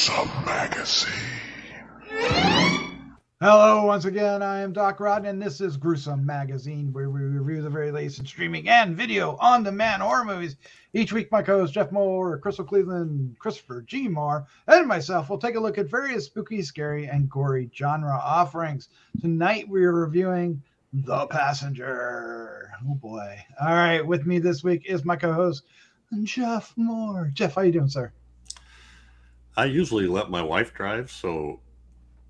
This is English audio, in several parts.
Gruesome Magazine. Hello, once again, I am Doc Rodden, and this is Gruesome Magazine, where we review the very latest in streaming and video on-demand horror movies. Each week, my co-host Jeff Mohr, Crystal Cleveland, Christopher G. Mohr, and myself will take a look at various spooky, scary, and gory genre offerings. Tonight, we are reviewing The Passenger. Oh, boy. All right, with me this week is my co-host, Jeff Mohr. Jeff, how you doing, sir? I usually let my wife drive, so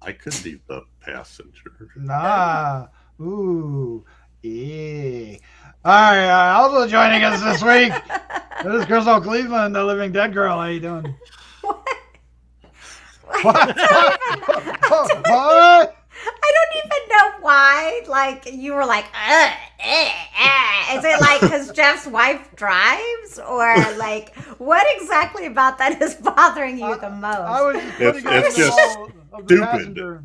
I could be the passenger. Ooh, yeah. All right, also joining us this week is Crystal Cleveland, the Living Dead Girl. How you doing? What? What? I don't even know why. Like, you were like, Is it like because Jeff's wife drives? Or like, what exactly about that is bothering you the most? It's just stupid.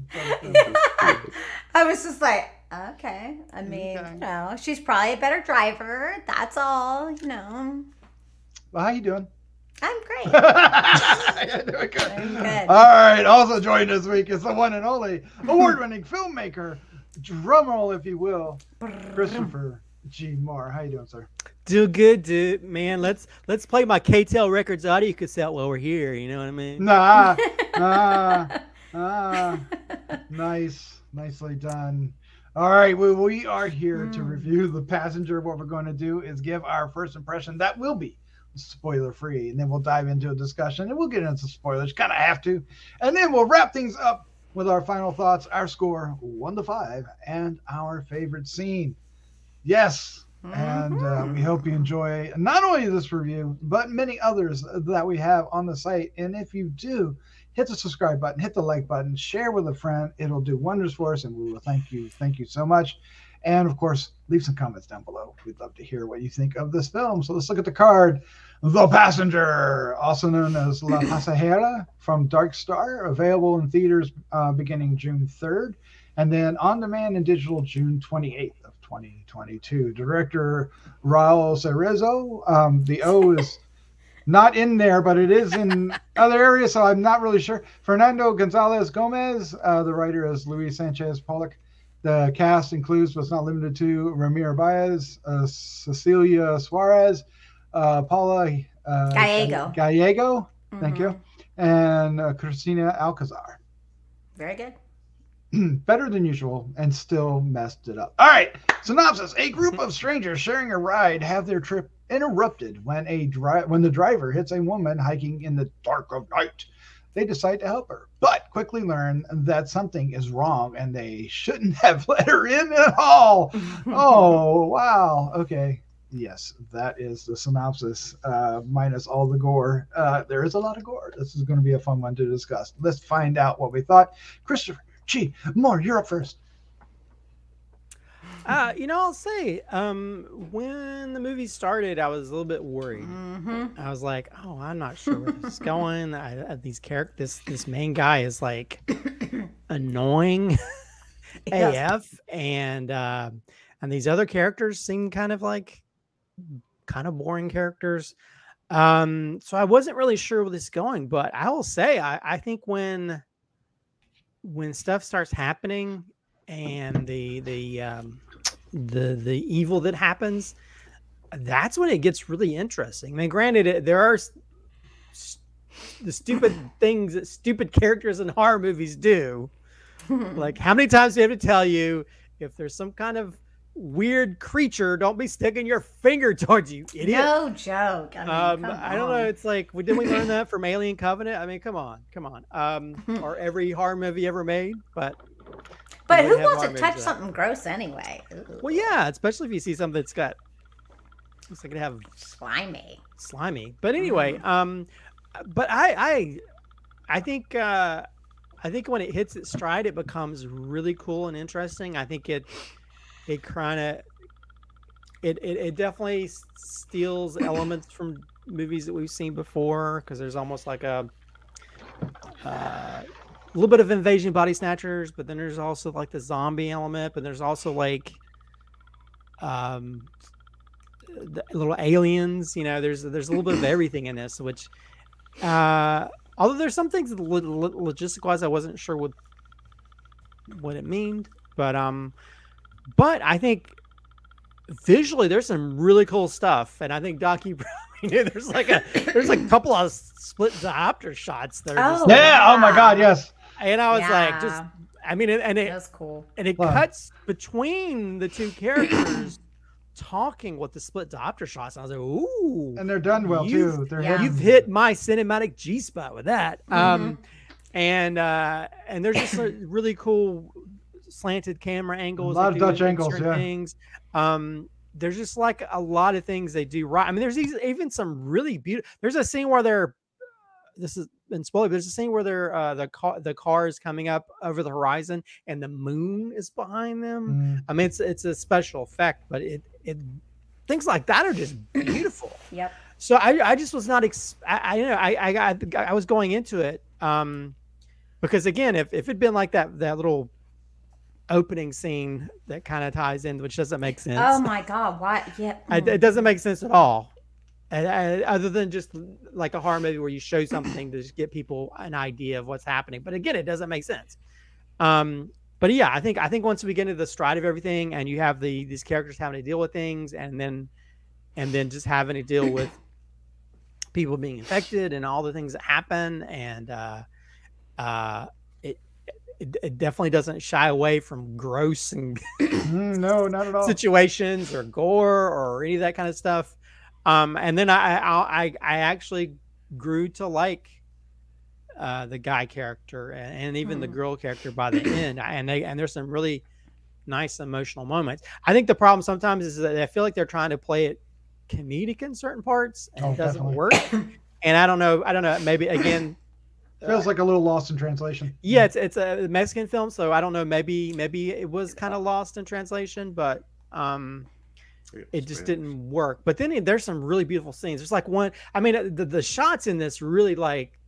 I was just like, okay. I mean, you know, she's probably a better driver. That's all, you know. Well, how you doing? I'm great. Doing good. I'm good. All right. Also joining this week is the one and only award-winning filmmaker, drumroll if you will, Christopher G. Mohr. How you doing, sir? Do good, dude. Man, let's play my KTEL Records audio cassette while we're here. You know what I mean? Nice. Nicely done. All right. We are here to review The Passenger. What we're going to do is give our first impression. That will be spoiler free, and then we'll dive into a discussion and we'll get into spoilers, kind of have to, and then we'll wrap things up with our final thoughts, our score 1 to 5, and our favorite scene. Yes. And we hope you enjoy not only this review but many others that we have on the site. And if you do, hit the subscribe button, hit the like button, share with a friend. It'll do wonders for us, and we will thank you so much. And, of course, leave some comments down below. We'd love to hear what you think of this film. So let's look at the card. The Passenger, also known as La Pasajera from Dark Star, available in theaters beginning June 3rd, and then on demand and digital June 28th of 2022. Director Raul Cerezo. The O is not in there, but it is in other areas, so I'm not really sure. Fernando Gonzalez Gomez. The writer is Luis Sánchez-Polack. The cast includes, but it's not limited to, Ramiro Baez, Cecilia Suarez, Paula Gallego, thank you, and Cristina Alcazar. Very good. Better than usual, and still messed it up. All right, synopsis. A group of strangers sharing a ride have their trip interrupted when the driver hits a woman hiking in the dark of night. They decide to help her, but quickly learn that something is wrong and they shouldn't have let her in at all. Oh, wow. Okay. Yes, that is the synopsis, minus all the gore. There is a lot of gore. This is going to be a fun one to discuss. Let's find out what we thought. Christopher G. Mohr, you're up first. I'll say, when the movie started, I was a little bit worried. I was like, oh, I'm not sure where this is going. These characters, this main guy is like annoying AF, and these other characters seem kind of boring characters. So I wasn't really sure where this is going, but I will say, I think when stuff starts happening and the evil that happens, that's when it gets really interesting. I mean, granted, there are the stupid things that stupid characters in horror movies do. Like, how many times do you have to tell you, if there's some kind of weird creature, don't be sticking your finger towards you, idiot. No joke. I mean, I don't know. It's like, didn't we learn that from Alien Covenant? I mean, come on. Or every horror movie ever made, but who wants to touch something gross anyway? Ooh. Well, yeah, especially if you see something that's got, looks like it have slimy. But anyway, but I think when it hits its stride, it becomes really cool and interesting. I think it definitely steals elements from movies that we've seen before, because there's almost like a little bit of Invasion Body Snatchers, but then there's also like the zombie element, but there's also like the little aliens. You know, there's a little bit of everything in this, which Although there's some things logistic wise I wasn't sure what it meant, but I think visually there's some really cool stuff, and I think Doc, you probably knew there's a couple of split diopter shots that are just oh my god, yes. And I was like, just I mean, and it that's cool, and it cuts between the two characters talking with the split diopter shots. I was like, ooh, and they're done well too. You've hit my cinematic G spot with that. And there's just really cool slanted camera angles, a lot of Dutch angles, things. There's just like a lot of things they do right. I mean, there's even some really beautiful. There's a scene where this is been spoiled. There's a scene where the car is coming up over the horizon and the moon is behind them. I mean, it's a special effect, but it things like that are just beautiful. Yep. So I just was not I was going into it because again, if it'd been like that little opening scene that kind of ties in, which doesn't make sense. Oh my god, what? Yeah. It doesn't make sense at all. Other than just like a horror movie where you show something to just get people an idea of what's happening. But again, it doesn't make sense. But yeah, I think once we get into the stride of everything and you have these characters having to deal with things and then just having to deal with people being infected and all the things that happen, and it definitely doesn't shy away from gross and no, not at all, situations or gore or any of that kind of stuff. And then I actually grew to like the guy character and even the girl character by the end, and there's some really nice emotional moments. I think the problem sometimes is that I feel like they're trying to play it comedic in certain parts and it doesn't work. And I don't know, maybe again feels like a little lost in translation. Yeah, it's a Mexican film, so I don't know, maybe it was kind of lost in translation, but it just didn't work. But then there's some really beautiful scenes. There's like one, I mean, the shots in this really like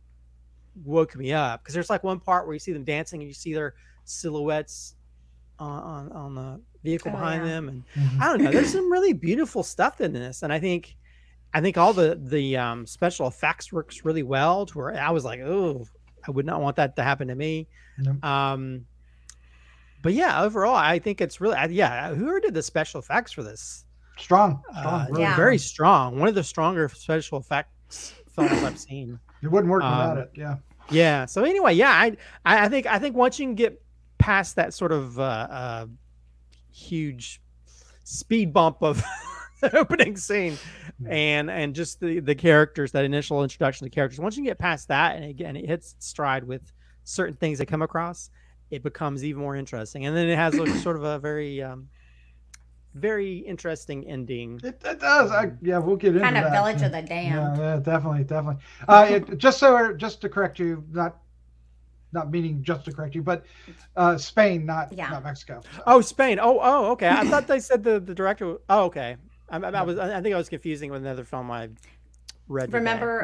woke me up, because there's like one part where you see them dancing and you see their silhouettes on the vehicle behind them, and I don't know, there's some really beautiful stuff in this, and I think all the special effects works really well, to where I was like, oh, I would not want that to happen to me. But yeah, overall, I think it's really, whoever did the special effects for this, strong, really very strong. One of the stronger special effects films I've seen. It wouldn't work without it. Yeah. So anyway, I think once you can get past that sort of huge speed bump of the opening scene and just the characters, that initial introduction to characters, once you get past that, and again, it hits stride with certain things that come across, it becomes even more interesting. And then it has sort of a very very interesting ending. It does. We'll get into that. Kind of Village of the Damned. Yeah, definitely. Just to correct you, not meaning just to correct you, but Spain, not Mexico. So. Oh, Spain. Oh, okay. I thought they said the director. Oh, okay. I think I was confusing with another film I read. Remember,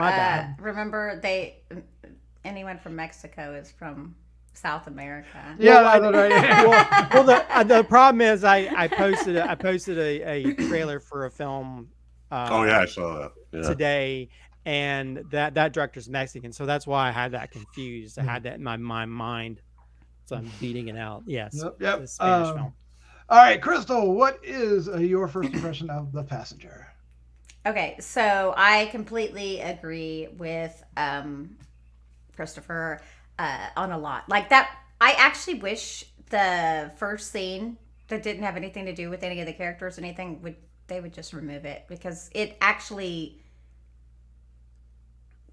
anyone from Mexico is from South America. Yeah, the problem is I posted a trailer for a film. I saw that today, and that director's Mexican, so that's why I had that confused. I had that in my mind, so I'm beating it out. Yes. Yep. The Spanish film. All right, Crystal, what is your first impression of The Passenger? Okay, so I completely agree with Christopher on a lot. Like that, I actually wish the first scene that didn't have anything to do with any of the characters or anything, they would just remove it, because it actually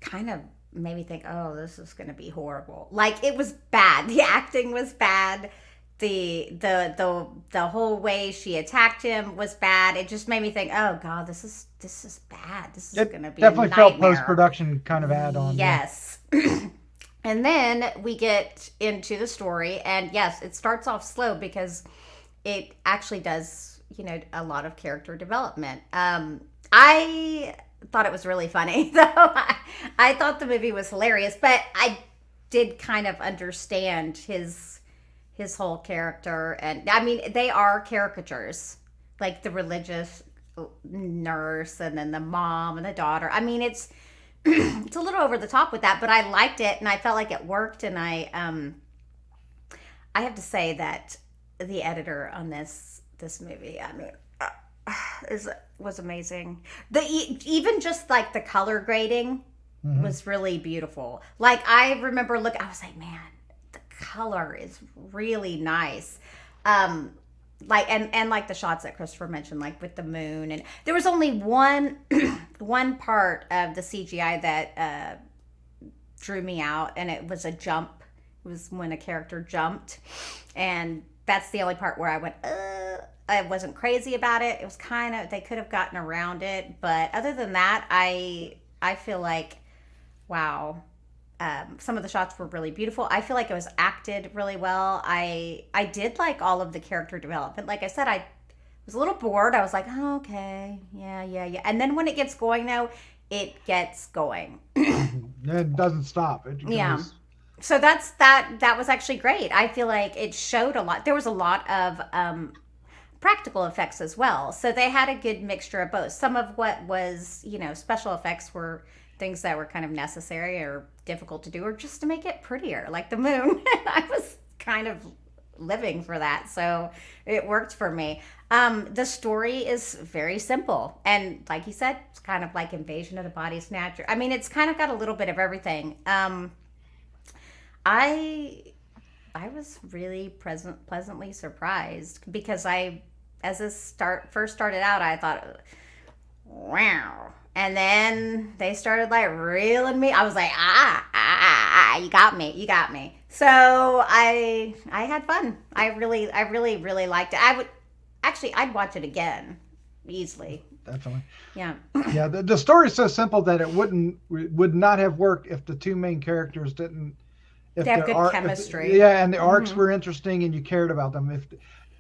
kind of made me think, oh, this is going to be horrible. Like, it was bad. The acting was bad. The whole way she attacked him was bad. It just made me think, oh god, this is bad. This is going to be definitely a nightmare. Felt post-production kind of add-on. Yes. And then we get into the story, and yes, it starts off slow because it actually does, a lot of character development. I thought it was really funny, though. I thought the movie was hilarious, but I did kind of understand his whole character. And I mean, they are caricatures, like the religious nurse and then the mom and the daughter. I mean, it's it's a little over the top with that, but I liked it and I felt like it worked. And I have to say that the editor on this movie, I mean, was amazing. Even just like the color grading was really beautiful. Like I remember I was like, man, the color is really nice. Like and like the shots that Christopher mentioned, like with the moon, and there was only one part of the CGI that drew me out, and it was a jump. It was when a character jumped, and that's the only part where I went, I wasn't crazy about it. It was kind of, they could have gotten around it, but other than that, I feel like, wow. Some of the shots were really beautiful. I feel like it was acted really well. I did like all of the character development. Like I said, I was a little bored. I was like, oh, okay, yeah. And then when it gets going, though, it gets going. It doesn't stop. It goes... Yeah. So that was actually great. I feel like it showed a lot. There was a lot of practical effects as well. So they had a good mixture of both. Some of what was, special effects were things that were kind of necessary or difficult to do, or just to make it prettier, like the moon. I was kind of living for that, so it worked for me. The story is very simple, and like you said, it's kind of like Invasion of the Body Snatcher. I mean, it's kind of got a little bit of everything. I was really pleasantly surprised, because as this first started out, I thought, wow. And then they started like reeling me. I was like, you got me. So I had fun. I really liked it. I'd watch it again easily. Definitely. Yeah. Yeah. The story's so simple that it would not have worked if the two main characters didn't. If they have good chemistry. And the arcs were interesting and you cared about them.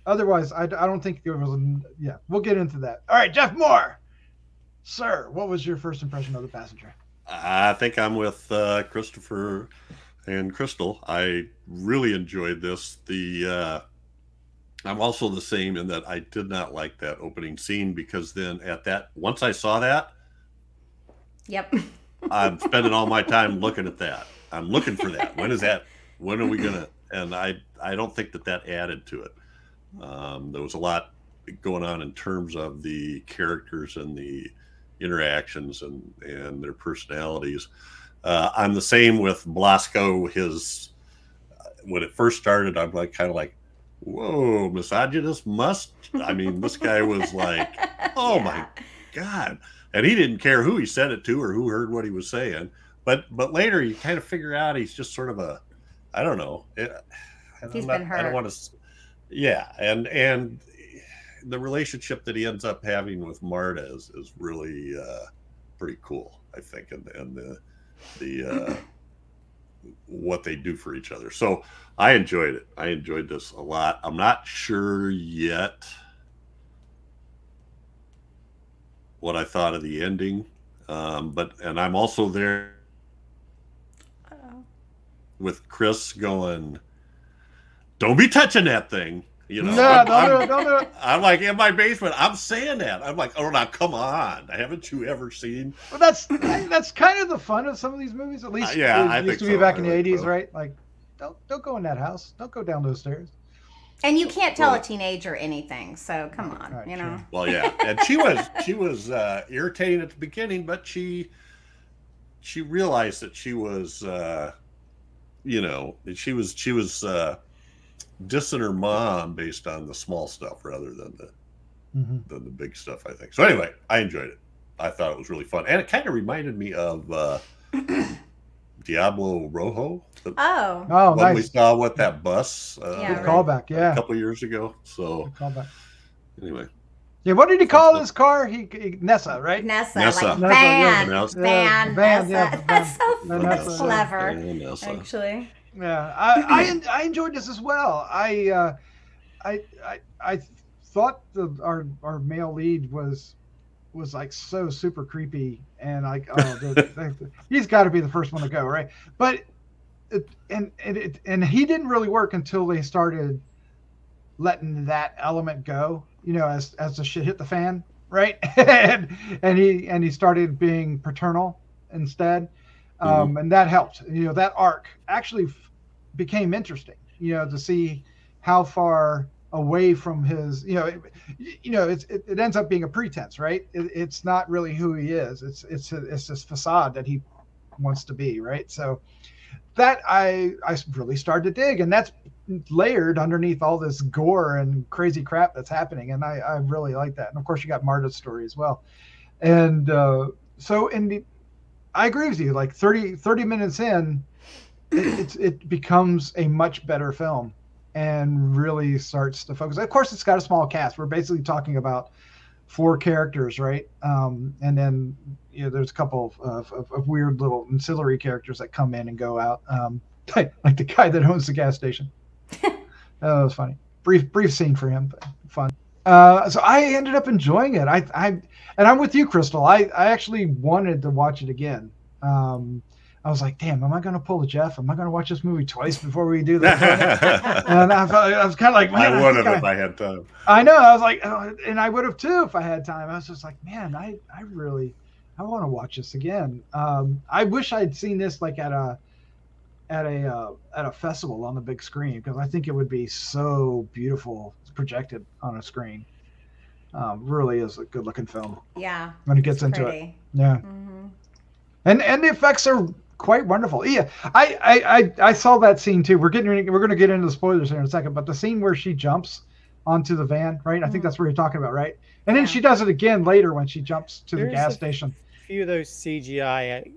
Otherwise, I don't think there was. Yeah, we'll get into that. All right, Jeff Mohr. Sir, what was your first impression of The Passenger? I think I'm with Christopher and Crystal. I really enjoyed this. I'm also the same in that I did not like that opening scene, because then once I saw that, yep, I'm spending all my time looking at that. I'm looking for that. When is that? When are we gonna? And I don't think that added to it. There was a lot going on in terms of the characters and the interactions and their personalities. I'm the same with Blasco. When it first started, I'm kind of like, whoa, misogynist must. I mean, this guy was like, oh my God. And he didn't care who he said it to or who heard what he was saying. But later you kind of figure out he's just sort of I don't know. He's been hurt. I don't want to. Yeah. And the relationship that he ends up having with Marta is really pretty cool, I think, and the what they do for each other. So I enjoyed it. I enjoyed this a lot. I'm not sure yet what I thought of the ending, and I'm also there with Chris going, "Don't be touching that thing." I'm like in my basement. I'm saying that. I'm like, oh, now come on! Haven't you ever seen? Well, that's kind of the fun of some of these movies. At least, it used to be back in the '80s, right? Like, don't go in that house. Don't go down those stairs. And you can't tell a teenager anything. So come on, right, Sure. Well, yeah, and she was irritated at the beginning, but she realized that she was, she was. Dissing her mom based on the small stuff rather than the big stuff, I think. So anyway, I enjoyed it. I thought it was really fun, and it kind of reminded me of Diablo Rojo. Nice. When we saw what that bus callback, a couple years ago. So anyway. Yeah, what did he call his car? Nessa, right? Nessa. Like van. Van. That's so clever, actually. Yeah, I enjoyed this as well. I thought our male lead was like so super creepy, and like, he's got to be the first one to go, right? But and he didn't really work until they started letting that element go, as the shit hit the fan, right? and he started being paternal, instead. And that helped. You know, that arc actually became interesting, you know, to see how far away from his, you know, it ends up being a pretense, right? It's not really who he is. It's this facade that he wants to be, right? So that I really started to dig, and that's layered underneath all this gore and crazy crap that's happening, and I really like that. And of course, you got Marta's story as well, and so I agree with you. Like 30 minutes in, it becomes a much better film and really starts to focus. Of course, it's got a small cast. We're basically talking about 4 characters, right? And then, you know, there's a couple of weird little ancillary characters that come in and go out, like the guy that owns the gas station. That was funny. Brief scene for him, but fun. So I ended up enjoying it. And I'm with you, Crystal. I actually wanted to watch it again. I was like, damn, am I going to pull a Jeff? Am I going to watch this movie twice before we do this? And I was kind of like, man, I would have if I had time. I know. I was like, and I would have too if I had time. I was just like, man, I want to watch this again. I wish I'd seen this like at a festival on the big screen, because I think it would be so beautiful projected on a screen. Really is a good looking film. Yeah. When it gets into it. Yeah. Mm-hmm. And the effects are quite wonderful. Yeah. I saw that scene too. We're going to get into the spoilers here in a second, but the scene where she jumps onto the van, right? I think that's what you're talking about, right? And then she does it again later when she jumps to the gas station. A few of those CGI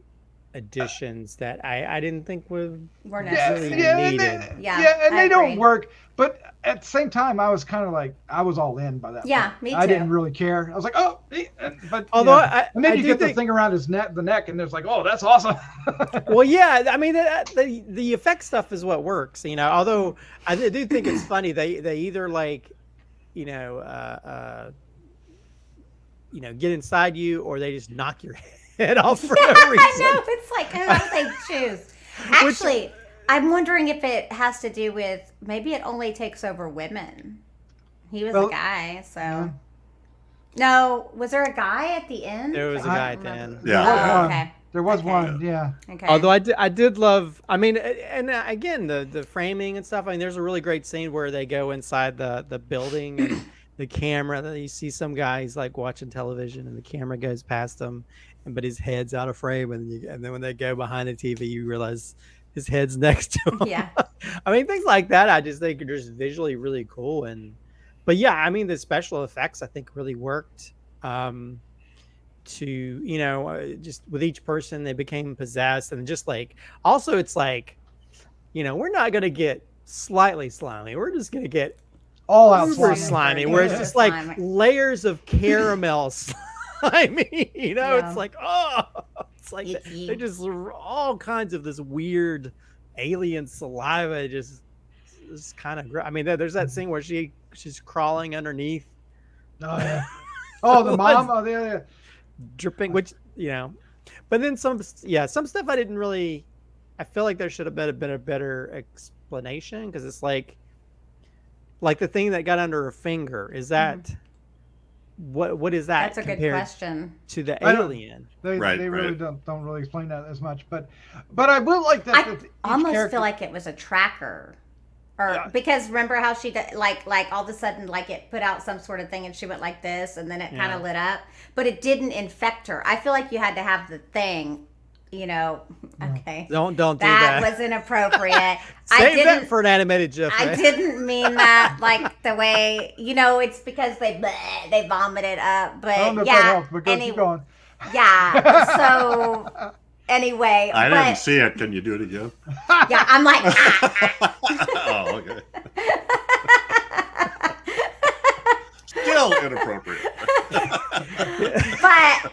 additions that I didn't think were necessary. Needed. And they don't work. But at the same time, I was kind of like, I was all in by that point. Me too. I didn't really care. I was like, oh, but although and then you get the thing around his neck, and there's like, oh, that's awesome. Well, yeah, I mean, the effect stuff is what works, you know. Although I do think it's funny, they either like, get inside you, or they just knock your head off for no reason. I know, it's like, who else they choose? Actually, I'm wondering if it has to do with, maybe it only takes over women. He was a guy, so. Yeah. No, was there a guy at the end? There was a guy at the end. Yeah. Okay. There was one, yeah. Okay. Although I did love, I mean, and again, the framing and stuff. I mean, there's a really great scene where they go inside the building and the camera. You see some guys like watching television, and the camera goes past them, but his head's out of frame, and then when they go behind the TV, you realize his head's next to him. Yeah. I mean, things like that, I just think are just visually really cool. But yeah, I mean, the special effects I think really worked. To just with each person, they became possessed, and just like, also it's like, we're not gonna get slightly slimy, we're just gonna get all out slimy, where it's just like layers of caramel slimy. It's like, it's like they just all kinds of this weird alien saliva, just kind of. I mean, there's that scene where she's crawling underneath. Oh yeah. Oh, the mom. Oh, the dripping, which but then some stuff I didn't really. I feel like there should have been a better explanation, because it's like the thing that got under her finger, is that what is that? That's a good question. To the alien, they really don't really explain that as much, but I will like that. I almost feel like it was a tracker. Because remember how she did, like all of a sudden, like it put out some sort of thing and she went like this, and then it kind of lit up, but it didn't infect her. I feel like you had to have the thing, okay. Don't do that. That was inappropriate. Save that for an animated GIF. I didn't mean that like the way, it's because they vomited up, but I don't know if that helps, but keep going. Yeah, so... Anyway, I didn't see it. Can you do it again? Yeah, I'm like, Oh, okay. Still inappropriate. But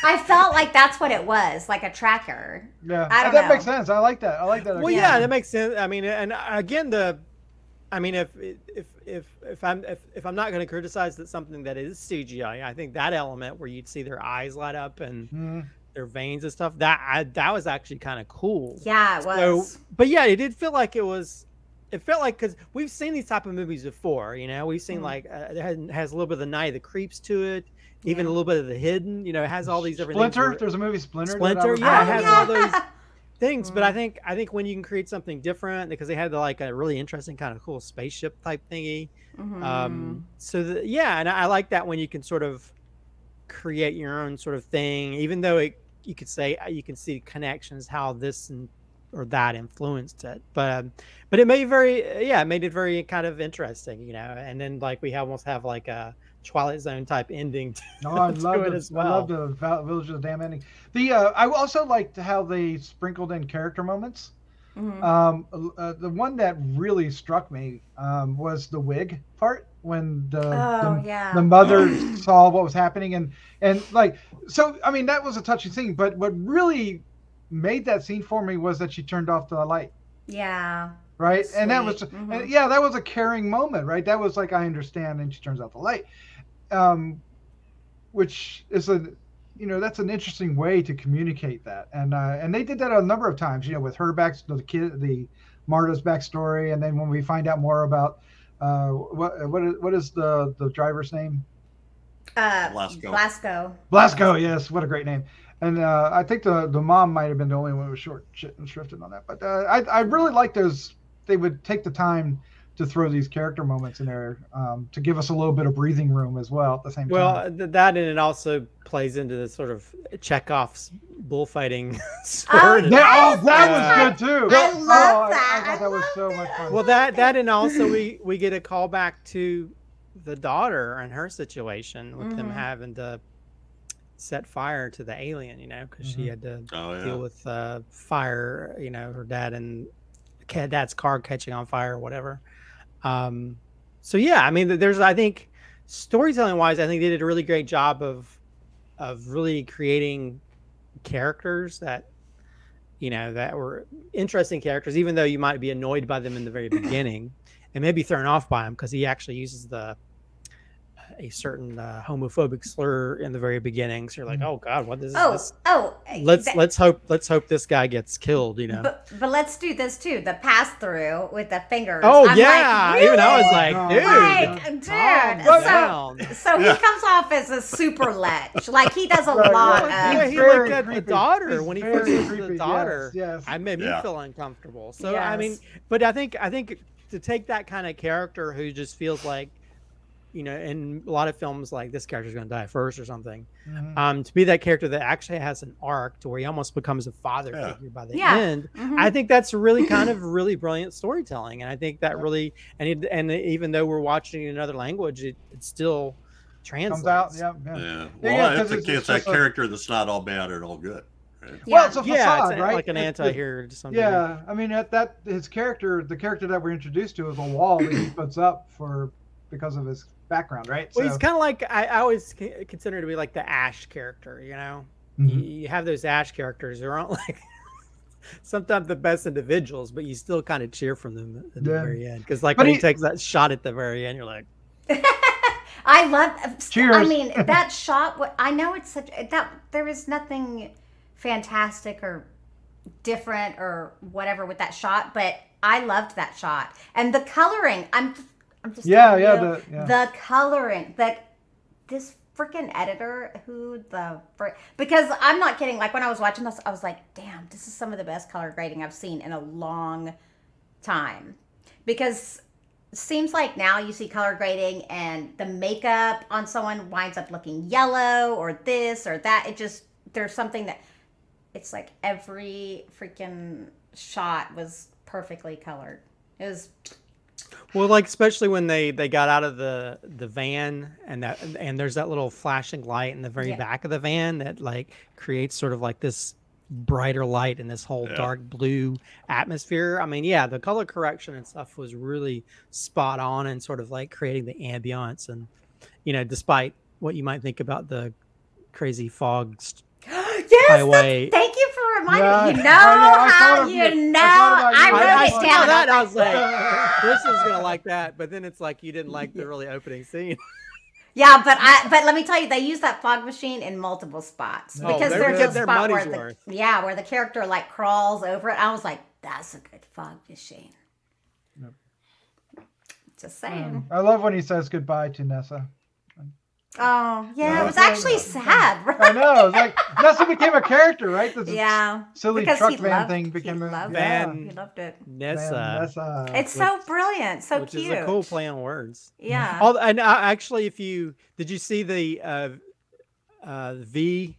I felt like that's what it was, like a tracker. Yeah, I don't that know. makes sense. I like that. Well, yeah, that makes sense. I mean, and again, if I'm not going to criticize that something that is CGI, I think that element where you'd see their eyes light up and their veins and stuff, that was actually kind of cool. Yeah, it was. So, but yeah, it did feel like it felt like, because we've seen these type of movies before, we've seen like it has a little bit of the Night of the Creeps to it. even a little bit of the hidden. You know, it has all these different Splinter. things. There's a movie Splinter. Splinter, yeah, it has all those things. But I think when you can create something different, because they had like a really interesting kind of cool spaceship type thingy. And I like that when you can sort of create your own sort of thing, even though you could say you can see connections how this or that influenced it, but it made it very kind of interesting, you know. And then like we almost have like a Twilight Zone type ending I love it as well. I love the Village of the Damned ending. I also liked how they sprinkled in character moments. The one that really struck me was the wig part, when the mother saw what was happening, and like, so I mean, that was a touching scene, but what really made that scene for me was that she turned off the light. Right. And that was that was a caring moment, right? That was like, I understand, and she turns out the light, which is that's an interesting way to communicate that, and they did that a number of times, you know, with her the Marta's backstory, and then when we find out more about what is the driver's name? Blasco. Blasco, yes, what a great name. And I think the mom might have been the only one who was shifted on that, but I really like those. They would take the time to throw these character moments in there to give us a little bit of breathing room as well at the same time. Well, that, and it also plays into the sort of Chekhov's bullfighting sword. That was good too. I love that. I thought that was so much fun. Well, that and also we get a call back to the daughter and her situation with them having to set fire to the alien, you know, because she had to deal with fire, you know, her dad and dad's car catching on fire or whatever. So yeah, I mean, I think storytelling wise, I think they did a really great job of really creating characters that, you know, that were interesting characters, even though you might be annoyed by them in the very beginning and maybe thrown off by them, because he actually uses a certain homophobic slur in the very beginning. So you're like, oh God, what is this? Let's hope this guy gets killed, you know. But let's do this too. The pass through with the fingers. Oh, I'm like, really? Even I was like, dude. So he comes off as a super lech. Like he does a lot of. He looked at the daughter when he first looked at the daughter. Yes. I made me feel uncomfortable. So I mean, but I think to take that kind of character who just feels like, you know, in a lot of films, like this character's going to die first or something, to be that character that actually has an arc to where he almost becomes a father figure by the end. I think that's really kind of really brilliant storytelling, and I think that really, and even though we're watching in another language, it still translates. Comes out, Well, it's that character that's not all bad or all good. Right? Well, it's a facade, right? Like an anti-hero or something. Yeah, I mean, his character, the character that we're introduced to, is a wall that he puts up because of his background, right? Well, he's kind of like, I always consider to be like the Ash character, you know? You have those Ash characters who aren't like sometimes the best individuals, but you still kind of cheer from them at the very end. Because like when he takes that shot at the very end, you're like... I love... Cheers. I mean, that shot, I know it's such... there is nothing fantastic or different or whatever with that shot, but I loved that shot. And the coloring, I'm just the coloring, this freaking editor because I'm not kidding, like when I was watching this, I was like, damn, this is some of the best color grading I've seen in a long time, because it seems like now you see color grading and the makeup on someone winds up looking yellow or this or that. There's something that it's like every freaking shot was perfectly colored. It was... Well, like especially when they got out of the van and there's that little flashing light in the very back of the van that like creates sort of like this brighter light in this whole dark blue atmosphere. I mean, the color correction and stuff was really spot on and sort of like creating the ambiance, and you know, despite what you might think about the crazy fog highway. Thank you for reminding me. I wrote it down. That I was like, Chris is gonna like that, but then it's like you didn't like the really opening scene. Yeah, but let me tell you, they use that fog machine in multiple spots, because there's a spot where the character like crawls over it. I was like, that's a good fog machine. Yep. Just saying. I love when he says goodbye to Nessa. Oh, yeah, No. it was actually sad, right? I know. It's like Nessie became a character, right? This Yeah, silly because truck he van loved, thing he became a loved yeah. it. He loved it. Nessa, It's so brilliant, so which cute. is a cool play on words. Yeah. Oh, and actually, did you see the V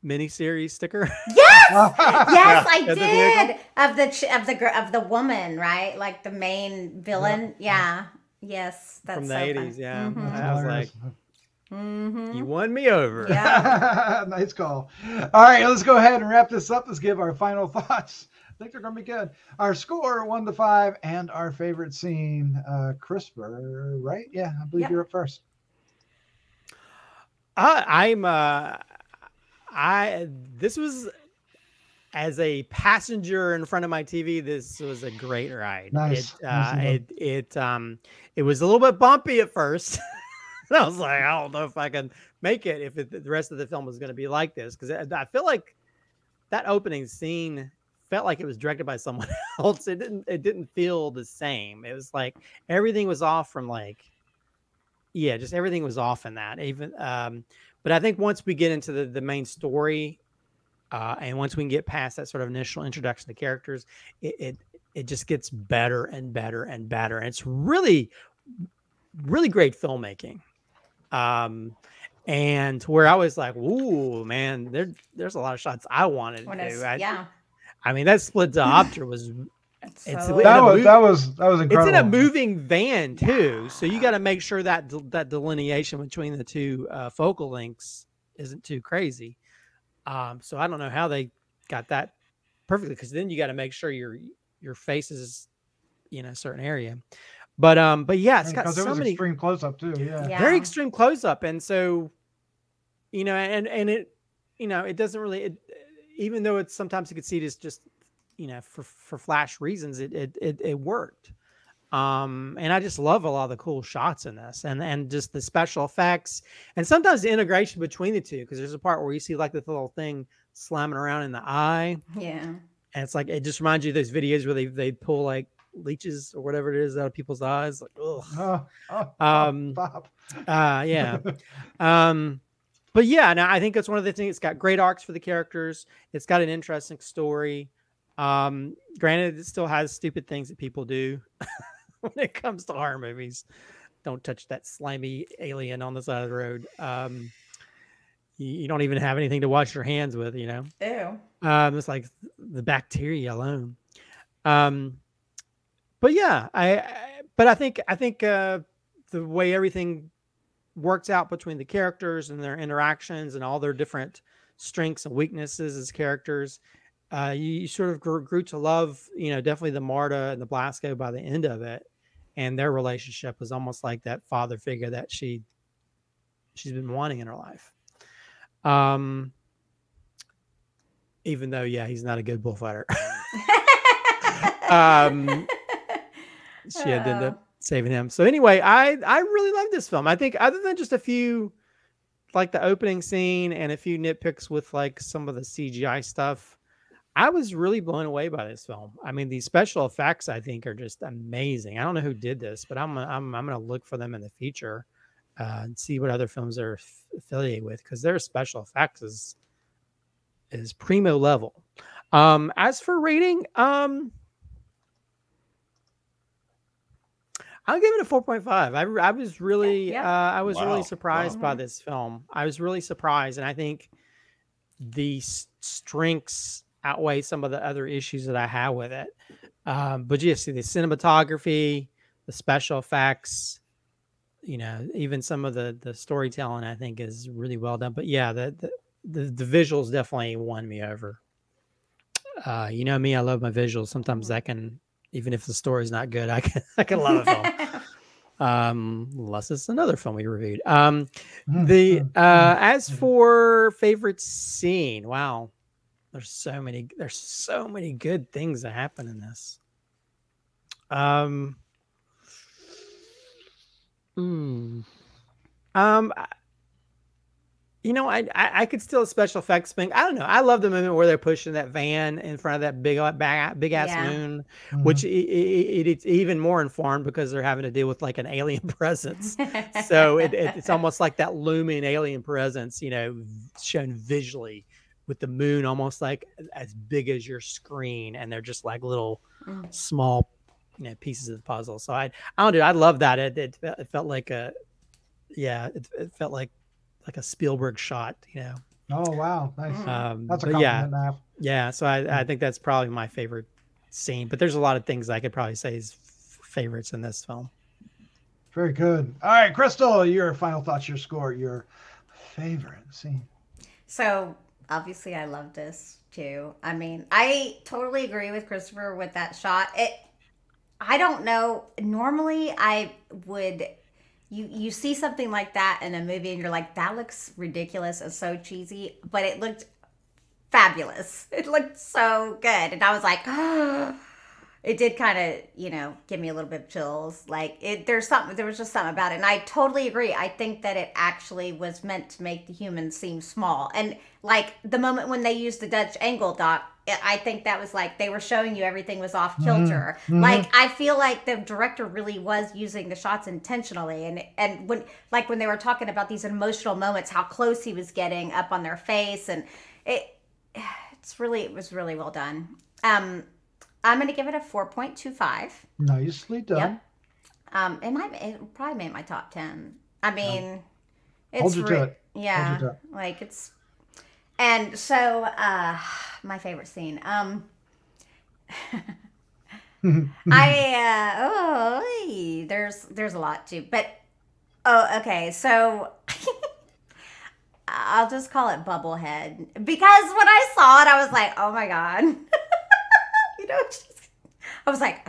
miniseries sticker? Yes, yes, I The did. Of the woman, right? Like the main villain. Yeah. Yes, that's From the so 80s. fun. Yeah, Mhm. I was like, Mhm. you won me over. Yeah. Nice call. All right, let's go ahead and wrap this up. Let's give our final thoughts. I think they're going to be good. Our score 1 to 5 and our favorite scene. CRISPR, right? Yeah, I believe Yep. you're up first. This was, as a passenger in front of my TV, this was a great ride. Nice. It was a little bit bumpy at first. I was like, I don't know if I can make it if the rest of the film was going to be like this, because I feel like that opening scene felt like it was directed by someone else. It didn't feel the same. It was like everything was off from just everything was off in that. Even but I think once we get into the main story, and once we can get past that sort of initial introduction to characters, it just gets better and better and better. And it's really, really great filmmaking. And where I was like, ooh, man, there's a lot of shots I wanted to do. I mean, that split diopter was that was incredible. It's in a moving van too, so you got to make sure that delineation between the two focal lengths isn't too crazy. So I don't know how they got that perfectly, because then you got to make sure your face is in a certain area. But yeah, it's got so many extreme close up too. Yeah. Very extreme close up, and so and it it doesn't really even though it's sometimes you could see it as just for flash reasons, it worked. And I just love a lot of the cool shots in this, and just the special effects, and sometimes the integration between the two, because there's a part where you see like this little thing slamming around in the eye. Yeah. And it's like, it just reminds you of those videos where they pull like leeches or whatever it is out of people's eyes. Like, ugh. Yeah. But yeah, now I think that's one of the things. It's got great arcs for the characters. It's got an interesting story. Granted, it still has stupid things that people do when it comes to horror movies. Don't touch that slimy alien on the side of the road. You don't even have anything to wash your hands with, Ew. It's like the bacteria alone. But yeah, I think the way everything works out between the characters and their interactions and all their different strengths and weaknesses as characters, you sort of grew to love, definitely the Marta and the Blasco by the end of it. And their relationship was almost like that father figure that she's been wanting in her life. Even though, he's not a good bullfighter. She had to end up saving him. So anyway, I really love this film. I think other than just a few, like the opening scene and a few nitpicks with like some of the CGI stuff, I was really blown away by this film. I mean, these special effects I think are just amazing. I don't know who did this, but I'm gonna look for them in the future and see what other films they're affiliated with, because their special effects is primo level. As for rating, I'll give it a 4.5. I was really, really surprised by this film. I was really surprised, and I think the strengths outweigh some of the other issues that I have with it. But you see the cinematography, the special effects, even some of the storytelling, I think is really well done. But yeah, the visuals definitely won me over. Me, I love my visuals. Sometimes I can, even if the story's not good, I can love a film. Unless it's another film we reviewed. As for favorite scene, wow, there's so many good things that happen in this. You know, I could still special effects thing. I don't know. I love the moment where they're pushing that van in front of that big ass moon, which it's even more informed because they're having to deal with like an alien presence. So it's almost like that looming alien presence, you know, shown visually with the moon almost like as big as your screen, and they're just like little small, you know, pieces of the puzzle. So I don't know. I love that. It felt like it felt like a Spielberg shot, you know. Oh wow, nice. That's a compliment and a half. Yeah. So I think that's probably my favorite scene. But there's a lot of things I could probably say is favorites in this film. Very good. All right, Crystal, your final thoughts, your score, your favorite scene. So obviously, I love this too. I mean, I totally agree with Christopher with that shot. I don't know. Normally, I would. You see something like that in a movie and you're like, that looks ridiculous and so cheesy, but it looked fabulous. It looked so good. And I was like, oh, it did kind of, you know, give me a little bit of chills. Like there was just something about it. And I totally agree. I think that it actually was meant to make the humans seem small. And like the moment when they used the Dutch angle, Doc, I think that was like they were showing you everything was off kilter. Like I feel like the director really was using the shots intentionally, and when they were talking about these emotional moments, how close he was getting up on their face, and it was really well done. I'm gonna give it a 4.25. Nicely done. Yep. And it probably made my top 10. I mean, it's hold you to it. Yeah, hold you to it. like it's. And so, my favorite scene. There's a lot too, but okay. So I'll just call it Bubblehead because when I saw it, I was like, oh my god, you know, I was like,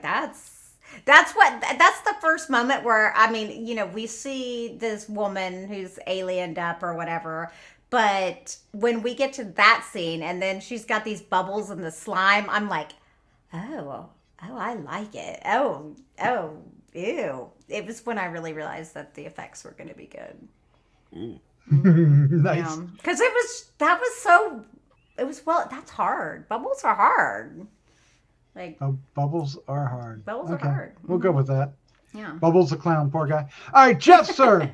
that's the first moment where, I mean, you know, we see this woman who's aliened up or whatever. But when we get to that scene and then she's got these bubbles in the slime, I'm like, oh, I like it. Oh, ew. It was when I really realized that the effects were going to be good. Nice. Because that's hard. Bubbles are hard. Like bubbles are hard. Bubbles are hard. We'll go with that. Yeah. Bubbles the clown, poor guy. All right, Jeff, sir.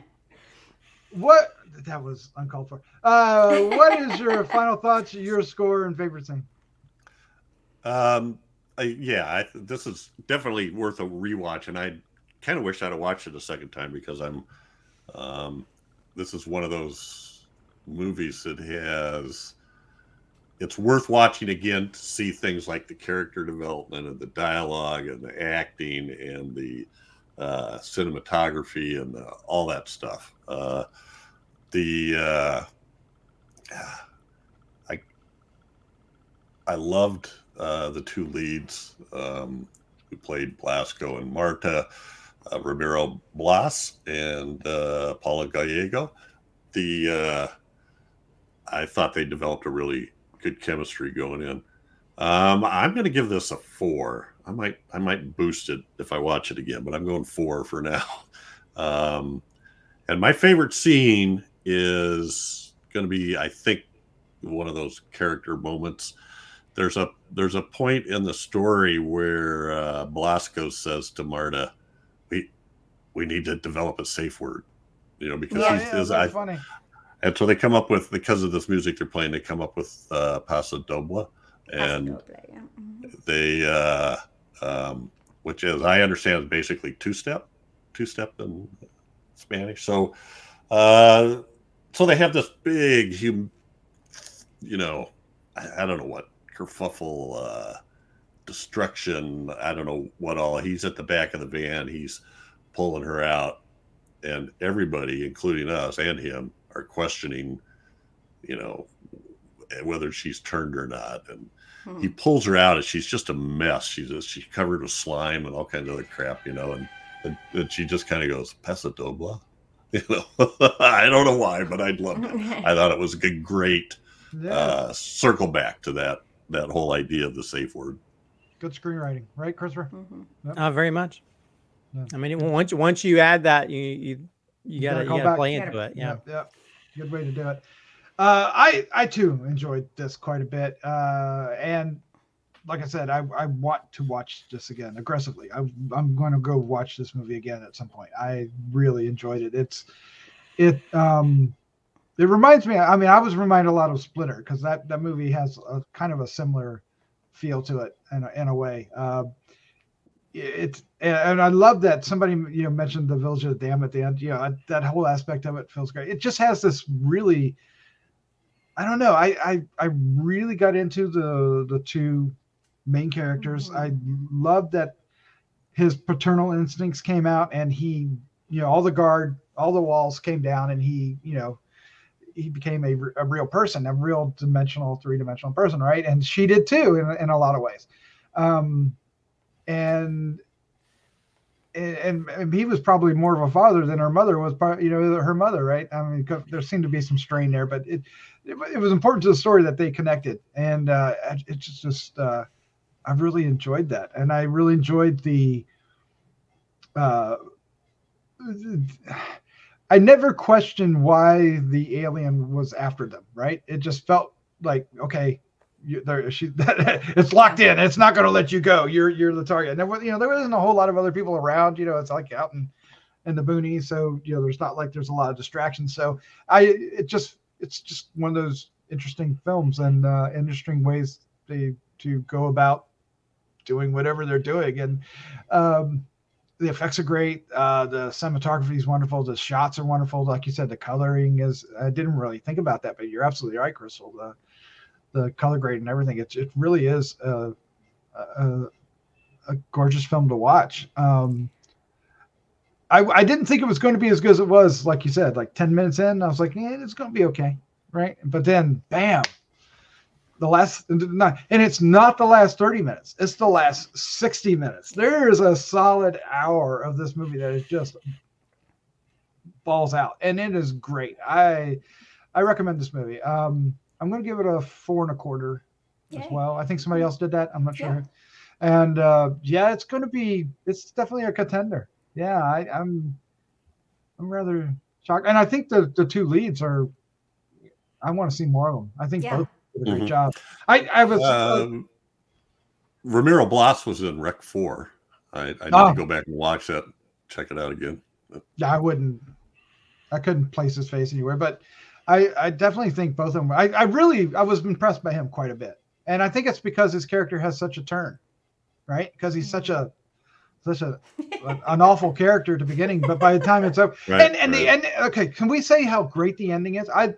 What? That was uncalled for. What is your final thoughts, your score, and favorite scene? This is definitely worth a rewatch, and I kind of wish I'd have watched it a second time because this is one of those movies that it's worth watching again to see things like the character development and the dialogue and the acting and the cinematography and all that stuff. I loved the two leads who played Blasco and Marta, Ramiro Blas and Paula Gallego. I thought they developed a really good chemistry going in. I'm going to give this a 4. I might boost it if I watch it again, but I'm going 4 for now. And my favorite scene is going to be, I think, one of those character moments. There's a point in the story where Blasco says to Marta, "We need to develop a safe word," you know, because that's funny. And so they come up with, because of this music they're playing, they come up with Paso Doble, and they which is, I understand, is basically two-step in Spanish. So so they have this big, you know, I don't know what kerfuffle, destruction, I don't know what all. He's at the back of the van, he's pulling her out, and everybody, including us and him, are questioning, you know, whether she's turned or not. And he pulls her out and she's just a mess. She's covered with slime and all kinds of other crap, you know, and she just kind of goes, "Paso Doble." You know, I don't know why, but I loved it. I thought it was a great circle back to that whole idea of the safe word. Good screenwriting, right, Christopher? Very much. Yeah. I mean, once you add that, you You gotta play into it. Yeah. Yep. Good way to do it. I too enjoyed this quite a bit. And like I said, I want to watch this again aggressively. I'm going to go watch this movie again at some point. I really enjoyed it. It reminds me. I mean, I was reminded a lot of Splinter because that movie has a kind of a similar feel to it in a way. And I love that somebody mentioned the Village of the Damned at the end. That whole aspect of it feels great. It just has this really, I don't know. I really got into the two main characters. I love that his paternal instincts came out, and he, all the walls came down, and he became a real person, a real three-dimensional person, right? And she did too, in a lot of ways. And he was probably more of a father than her mother was, her mother, right? I mean, there seemed to be some strain there, but it was important to the story that they connected, and it's just I really enjoyed that, and I really enjoyed the. I never questioned why the alien was after them, right? It just felt like, okay, it's locked in. It's not going to let you go. You're the target. And there wasn't a whole lot of other people around. It's like out in the boonies, so there's not like there's a lot of distractions. So it's just one of those interesting films and interesting ways to go about doing whatever they're doing. And the effects are great. The cinematography is wonderful. The shots are wonderful. Like you said, the coloring is. I didn't really think about that, but you're absolutely right, Crystal. The color grade and everything. It really is a gorgeous film to watch. I didn't think it was going to be as good as it was. Like you said, like 10 minutes in, I was like, it's going to be okay, right? But then, bam, and it's not the last 30 minutes. It's the last 60 minutes. There is a solid hour of this movie that is just balls out, and it is great. I recommend this movie. I'm going to give it a 4.25 as well. I think somebody else did that. I'm not sure. And it's definitely a contender. Yeah, I'm rather shocked. And I think the two leads I want to see more of them. I think both did a great job. I was Ramiro Blas was in Rec 4. I need to go back and watch that, check it out again. Yeah, I couldn't place his face anywhere, but I definitely think both of them. I was impressed by him quite a bit, and I think it's because his character has such a turn, right? Because he's such an awful character at the beginning, but by the time it's over, the end. Okay, can we say how great the ending is? I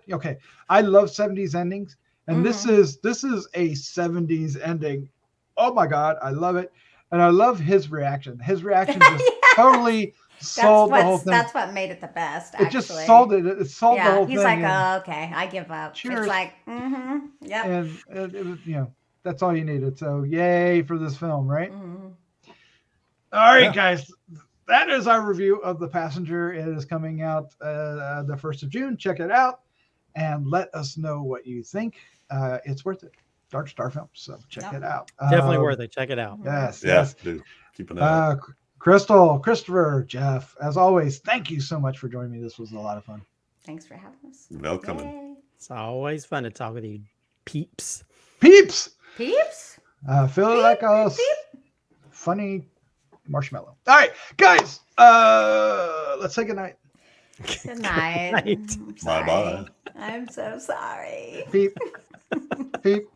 love 70s endings, and this is a 70s ending. Oh my God, I love it, and I love his reaction. His reaction just totally. Sold the whole thing. That's what made it the best. Actually. It just sold it. It sold the whole thing. He's like, oh, okay, I give up. Cheers. It's like, yep. And it was, that's all you needed. So yay for this film, right? Mm-hmm. All right, guys. That is our review of The Passenger. It is coming out the 1st of June. Check it out and let us know what you think. It's worth it. Dark Star Films. So check it out. Definitely worth it. Check it out. Yes. Yes. Do. Keep an eye out. Crystal, Christopher, Jeff, as always, thank you so much for joining me. This was a lot of fun. Thanks for having us. Welcome. Yay. It's always fun to talk with you, peeps. Peeps! Peeps? Feel like a funny marshmallow. All right, guys, let's say goodnight. Good night. Bye-bye. I'm so sorry. Peep. Peep.